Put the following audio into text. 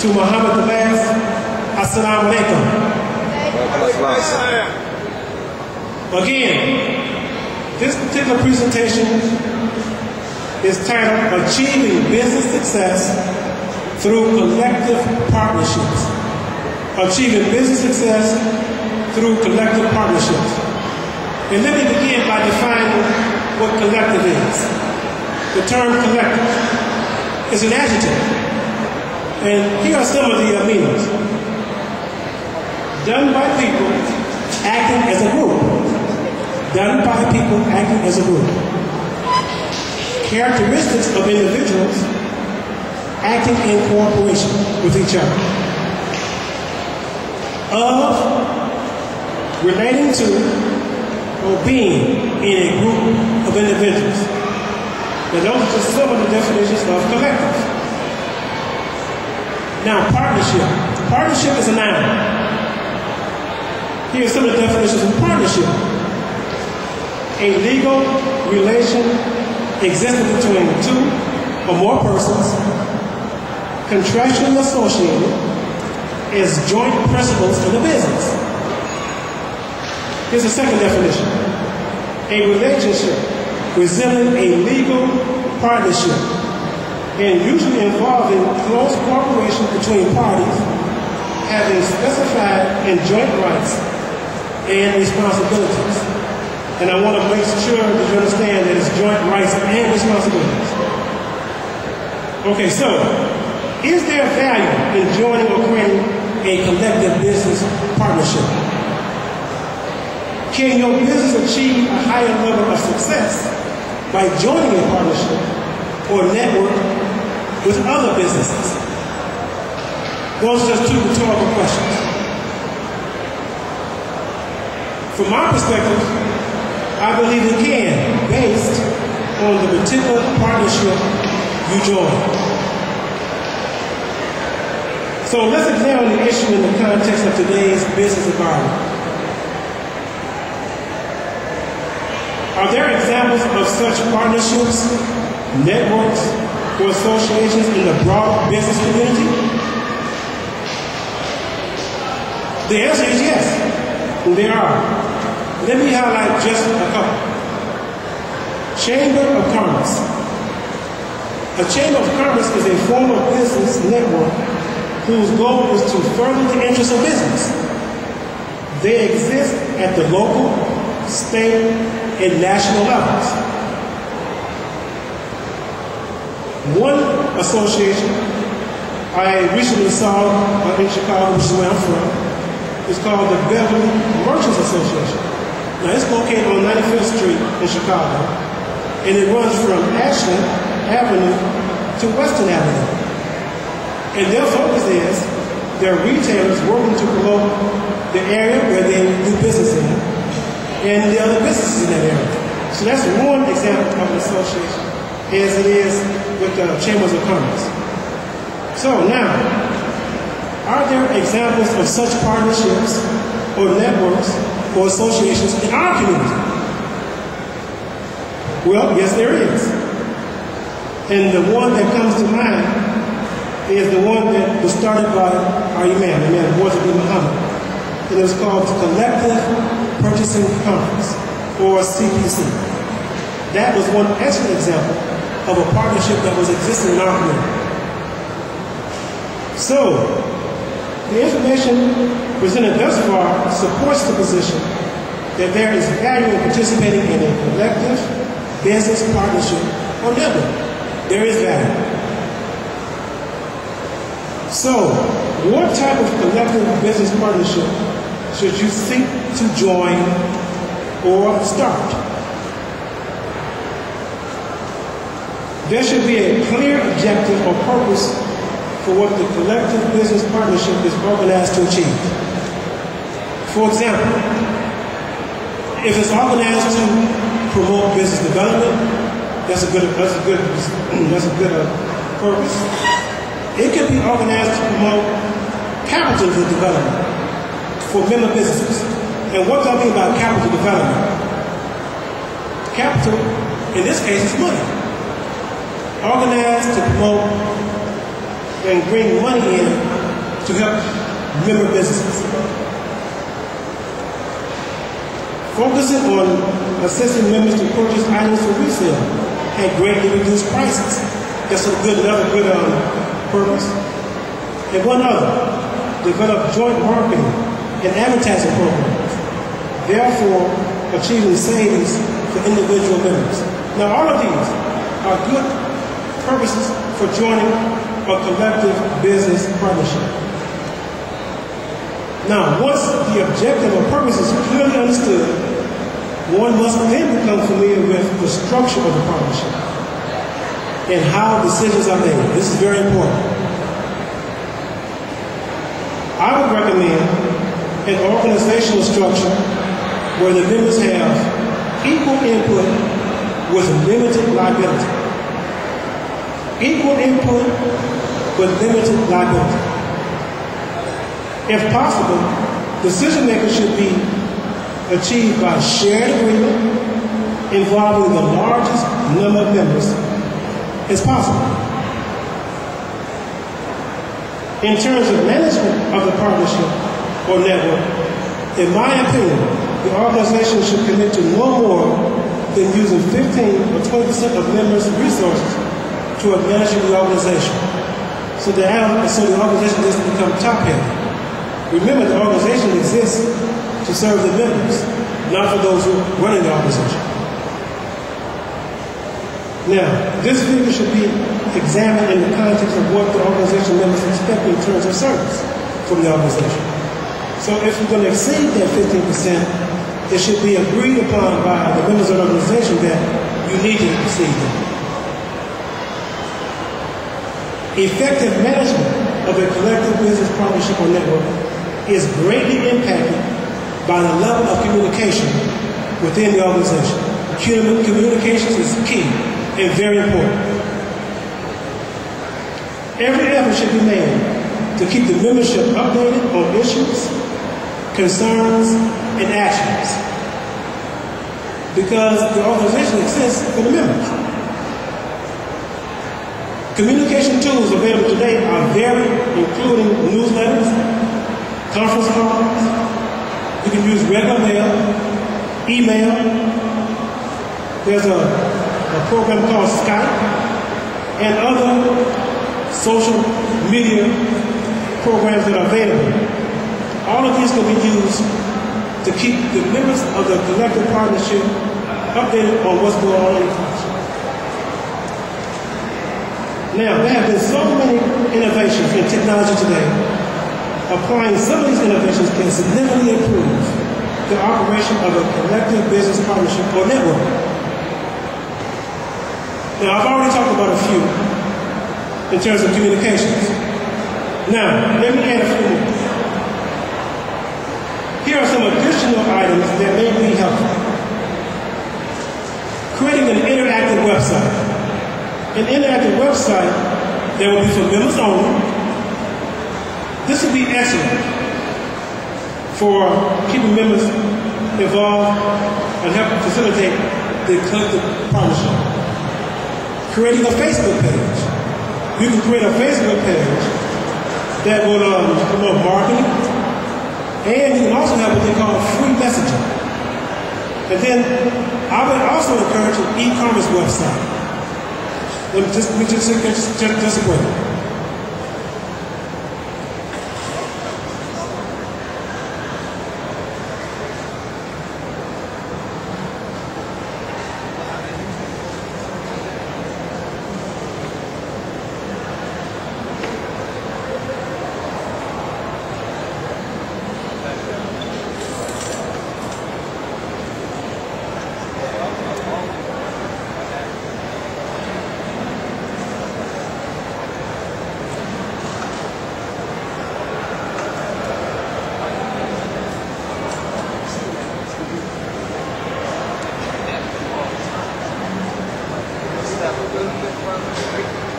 To Mohammed the last, Assalamu alaikum. Again, this particular presentation is titled Achieving Business Success Through Collective Partnerships. Achieving Business Success Through Collective Partnerships. And let me begin by defining what collective is. The term collective is an adjective. And here are some of the meanings. Done by people acting as a group. Done by people acting as a group. Characteristics of individuals acting in cooperation with each other. Of, relating to, or being in a group of individuals. Now those are just some of the definitions of collective. Now partnership. Partnership is a noun. Here are some of the definitions of partnership. A legal relation existing between two or more persons, contractually associated as joint principles in the business. Here's the second definition. A relationship resembling a legal partnership and usually involving close cooperation between parties having specified and joint rights and responsibilities. And I want to make sure that you understand that it's joint rights and responsibilities. Okay, so is there value in joining or creating a collective business partnership? Can your business achieve a higher level of success by joining a partnership or network with other businesses? Those are just two rhetorical questions. From my perspective, I believe it can, based on the particular partnership you join. So let's examine the issue in the context of today's business environment. Are there examples of such partnerships, networks, or associations in the broad business community? The answer is yes, there are. Let me highlight just a couple. Chamber of Commerce. A Chamber of Commerce is a form of business network whose goal is to further the interests of business. They exist at the local, state, and national levels. One association I recently saw in Chicago, which is where I'm from, is called the Beverly Merchants Association. Now it's located on 95th Street in Chicago, and it runs from Ashland Avenue to Western Avenue. And their focus is they're retailers working to promote the area where they do business in and the other businesses in that area. So that's one example of an association, as it is with the Chambers of Commerce. So now, are there examples of such partnerships or networks or associations in our community? Well, yes, there is. And the one that comes to mind is the one that was started by our Imam Mohammed. And it was called the Collective Purchasing Conference, or CPC. That was one excellent example of a partnership that was existing in our community. So, the information presented thus far supports the position that there is value in participating in a collective business partnership or network. There is value. So, what type of collective business partnership should you seek to join or start? There should be a clear objective or purpose for what the collective business partnership is organized to achieve. For example, if it's organized to promote business development, that's a good purpose. It could be organized to promote capital development for member businesses. And what do I mean by capital development? Capital, in this case, is money. Organized to promote and bring money in to help member businesses. Focusing on assisting members to purchase items for resale at greatly reduced prices. That's another good purpose. And one other, develop joint marketing and advertising programs, therefore achieving savings for individual members. Now all of these are good purposes for joining a collective business partnership. Now, once the objective or purpose is clearly understood, one must then become familiar with the structure of the partnership and how decisions are made. This is very important. I would recommend an organizational structure where the members have equal input with limited liability. Equal input with limited liability. If possible, decision making should be achieved by shared agreement involving the largest number of members as possible. In terms of management of the partnership or network, in my opinion, the organization should commit to no more than using 15 or 20% of members' resources to administer the organization, so the organization doesn't become top-heavy. Remember, the organization exists to serve the members, not for those who are running the organization. Now, this figure should be examined in the context of what the organization members expect in terms of service from the organization. So if you're going to exceed that 15%, it should be agreed upon by the members of the organization that you need to exceed that. Effective management of a collective business partnership or network is greatly impacted by the level of communication within the organization. Communications is key and very important. Every effort should be made to keep the membership updated on issues, concerns, and actions, because the organization exists for the members. Communication tools available today are varied, including newsletters, conference calls. You can use regular mail, email. There's a program called Skype and other social media programs that are available. All of these can be used to keep the members of the collective partnership updated on what's going on in the partnership. Now, there have been so many innovations in technology today. Applying some of these innovations can significantly improve the operation of a collective business partnership or network. Now, I've already talked about a few in terms of communications. Now, let me add a few more. Here are some additional items that may be helpful. Creating an interactive website. An interactive website that will be for members only. This would be excellent for keeping members involved and helping facilitate the collective partnership. Creating a Facebook page. You can create a Facebook page that will promote marketing, and you can also have what they call free messaging. And then I would also encourage an e-commerce website. Just a break. Good.